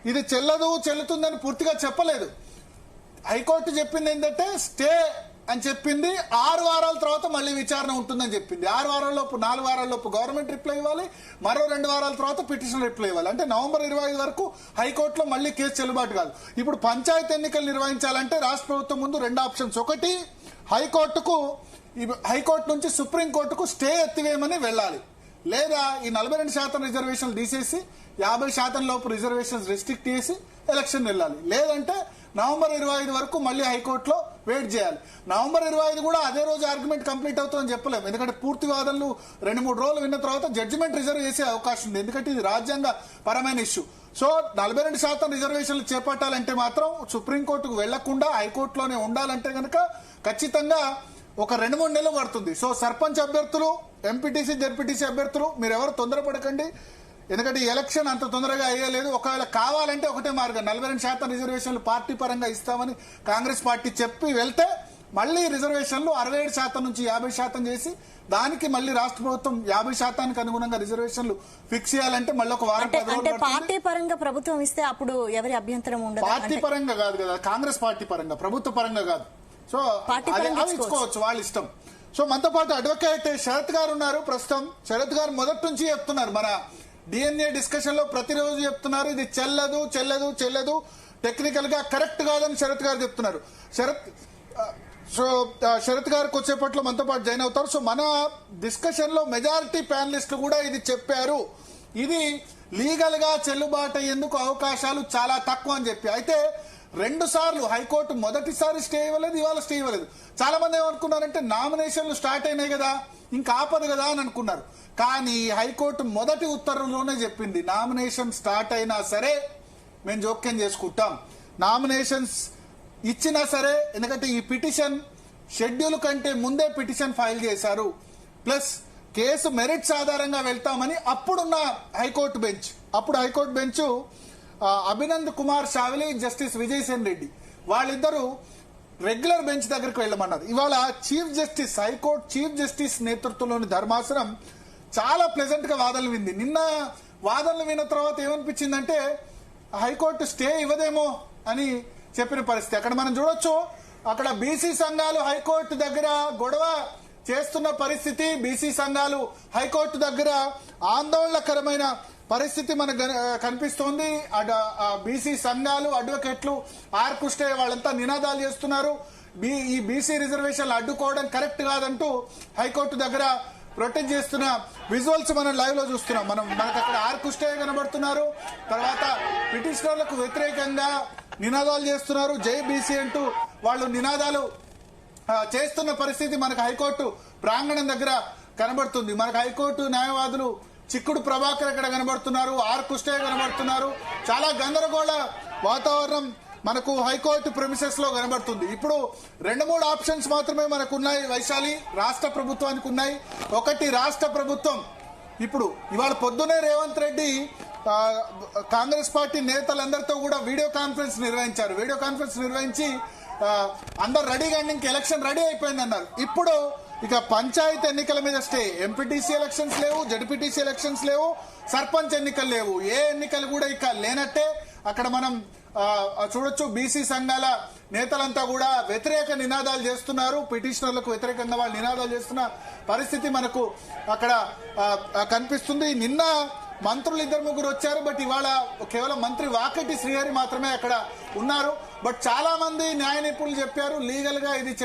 ఇది చెల్లుతుందని పూర్తిగా చెప్పలేదు. హైకోర్టు చెప్పింది ఏంటంటే స్టే అని చెప్పింది, 6 వారాల తర్వాత మళ్ళీ విచారణ ఉంటుందని చెప్పింది. 6 వారాల్లోపు 4 వారాల్లోపు గవర్నమెంట్ రిప్లై ఇవ్వాలి, మరో 2 వారాల తర్వాత పిటిషన్ రిప్లై ఇవ్వాలి. అంటే నవంబర్ 25 వరకు హైకోర్టులో మళ్ళీ కేసు చెల్లుబాటు కాదు. ఇప్పుడు పంచాయతీ ఎన్నికలు నిర్వహించాలంటే రాష్ట్ర ప్రభుత్వం ముందు 2 ఆప్షన్స్. ఒకటి, హైకోర్టు నుంచి సుప్రీంకోర్టుకు స్టే ఎత్తివేయమని వెళ్ళాలి, లేదా ఈ 42% రిజర్వేషన్లు తీసేసి 50% లోపు రిజర్వేషన్స్ రెస్ట్రిక్ట్ చేసి ఎలక్షన్ వెళ్ళాలి. లేదంటే నవంబర్ 25 వరకు మళ్ళీ హైకోర్టులో వెయిట్ చేయాలి. నవంబర్ 25 కూడా అదే రోజు ఆర్గ్యుమెంట్ కంప్లీట్ అవుతుందని చెప్పలేము, ఎందుకంటే పూర్తి వాదనలు 2-3 రోజులు విన్న తర్వాత జడ్జిమెంట్ రిజర్వ్ చేసే అవకాశం ఉంది, ఎందుకంటే ఇది రాజ్యాంగ పరమైన ఇష్యూ. సో 42% రిజర్వేషన్లు చేపట్టాలంటే మాత్రం సుప్రీంకోర్టుకు వెళ్లకుండా హైకోర్టులోనే ఉండాలంటే కనుక ఖచ్చితంగా ఒక 2-3 నెలలు పడుతుంది. సో సర్పంచ్ అభ్యర్థులు, ఎంపీటీసీ, జెడ్పీటీసీ అభ్యర్థులు మీరెవరు తొందరపడకండి, ఎందుకంటే ఈ ఎలక్షన్ అంత తొందరగా అయ్యలేదు. ఒకవేళ కావాలంటే ఒకటే మార్గం, 42% రిజర్వేషన్లు పార్టీ పరంగా ఇస్తామని కాంగ్రెస్ పార్టీ చెప్పి వెళ్తే మళ్ళీ రిజర్వేషన్లు 67% నుంచి 50% చేసి దానికి మళ్ళీ రాష్ట్ర ప్రభుత్వం 50%కి అనుగుణంగా రిజర్వేషన్లు ఫిక్స్ చేయాలంటే మళ్ళీ ఒక వారం 10 రోజులు. పార్టీ పరంగా ప్రభుత్వం ఇస్తే అప్పుడు ఎవరి అభ్యంతరం ఉండదు. పార్టీ పరంగా కాదు కదా, కాంగ్రెస్ పార్టీ పరంగా, ప్రభుత్వ పరంగా కాదు. సో ఇచ్చుకోవచ్చు, వాళ్ళ ఇష్టం. సో మనతో పాటు అడ్వకేట్ శరత్ గారు ఉన్నారు ప్రస్తుతం. శరత్ గారు మొదటి నుంచి చెప్తున్నారు, మన డిఎన్ఏ డిస్కషన్ లో ప్రతిరోజు చెప్తున్నారు ఇది చెల్లదు, టెక్నికల్ గా కరెక్ట్ కాదని శరత్ గారు చెప్తున్నారు. శరత్ గారికి వచ్చేపట్లో మనతో పాటు జాయిన్ అవుతారు. సో మన డిస్కషన్ లో మెజారిటీ ప్యానలిస్టులు కూడా ఇది చెప్పారు, ఇది లీగల్ గా చెల్లుబాటు అయ్యేందుకు అవకాశాలు చాలా తక్కువ అని చెప్పి. అయితే 2 సార్లు హైకోర్టు మొదటిసారి స్టే ఇవ్వలేదు, ఇవాళ స్టే ఇవ్వలేదు. చాలా మంది ఏమనుకున్నారంటే నామినేషన్లు స్టార్ట్ అయినాయి కదా ఇంకా ఆపదు కదా అని అనుకున్నారు. కానీ హైకోర్టు మొదటి ఉత్తర్వులోనే చెప్పింది నామినేషన్ స్టార్ట్ అయినా సరే మేము జోక్యం చేసుకుంటాం, నామినేషన్స్ ఇచ్చినా సరే, ఎందుకంటే ఈ పిటిషన్ షెడ్యూల్ కంటే ముందే పిటిషన్ ఫైల్ చేశారు, ప్లస్ కేసు మెరిట్స్ ఆధారంగా వెళ్తామని అప్పుడున్న high court bench Abhinand Kumar Shavili, justice Vijay Sen Reddy వాళ్ళిద్దరూ రెగ్యులర్ బెంచ్ దగ్గరికి వెళ్ళమన్నారు. ఇవాళ హైకోర్టు చీఫ్ జస్టిస్ నేతృత్వంలోని ధర్మాసనం చాలా ప్లెజెంట్ గా వాదనలు వింది. నిన్న వాదనలు విన్న తర్వాత ఏమనిపించిందంటే హైకోర్టు స్టే ఇవ్వదేమో అని చెప్పిన పరిస్థితి అక్కడ మనం చూడొచ్చు. అక్కడ బీసీ సంఘాలు హైకోర్టు దగ్గర గొడవ చేస్తున్న పరిస్థితి, బీసీ సంఘాలు హైకోర్టు దగ్గర ఆందోళనకరమైన పరిస్థితి మనకు కనిపిస్తోంది. బీసీ సంఘాలు, అడ్వకేట్లు, ఆర్కుస్టే వాళ్ళంతా నినాదాలు చేస్తున్నారు, ఈ బీసీ రిజర్వేషన్లు అడ్డుకోవడం కరెక్ట్ కాదంటూ హైకోర్టు దగ్గర ప్రొటెస్ట్ చేస్తున్న విజువల్స్ మనం లైవ్ లో చూస్తున్నాం. మనకు అక్కడ ఆర్కుస్టే కనబడుతున్నారు, తర్వాత పిటిషనర్లకు వ్యతిరేకంగా నినాదాలు చేస్తున్నారు, జై బీసీ అంటూ వాళ్ళు నినాదాలు చేస్తున్న పరిస్థితి మనకు హైకోర్టు ప్రాంగణం దగ్గర కనబడుతుంది. మనకు హైకోర్టు న్యాయవాదులు చిక్కుడు ప్రభాకర్ ఇక్కడ కనబడుతున్నారు, ఆర్కుస్టే కనబడుతున్నారు. చాలా గందరగోళ వాతావరణం మనకు హైకోర్టు ప్రెమిసెస్ లో కనబడుతుంది. ఇప్పుడు 2-3 ఆప్షన్స్ మాత్రమే మనకు ఉన్నాయి వైశాలి, రాష్ట్ర ప్రభుత్వానికి ఉన్నాయి. ఒకటి, రాష్ట్ర ప్రభుత్వం ఇవాళ పొద్దునే రేవంత్ రెడ్డి కాంగ్రెస్ పార్టీ నేతలందరితో కూడా వీడియో కాన్ఫరెన్స్ నిర్వహించి అందరు రెడీగా ఎలక్షన్ రెడీ అయిపోయింది అన్నారు. ఇప్పుడు ఇక పంచాయతీ ఎన్నికల మీద స్టే, ఎంపీటీసీ ఎలక్షన్స్ లేవు, జడ్పీటీసీ ఎలక్షన్స్ లేవు, సర్పంచ్ ఎన్నికలు లేవు, ఏ ఎన్నికలు కూడా ఇక లేనట్టే. అక్కడ మనం చూడొచ్చు బీసీ సంఘాల నేతలంతా కూడా వ్యతిరేక నినాదాలు చేస్తున్నారు, పిటిషనర్లకు వ్యతిరేకంగా వాళ్ళు నినాదాలు చేస్తున్న పరిస్థితి మనకు అక్కడ కనిపిస్తుంది. నిన్న మంత్రులు 2-3 వచ్చారు, బట్ ఇవాళ కేవలం మంత్రి వాకటి శ్రీహరి మాత్రమే అక్కడ ఉన్నారు. బట్ చాలా మంది న్యాయ నిపుణులు చెప్పారు లీగల్ గా ఇది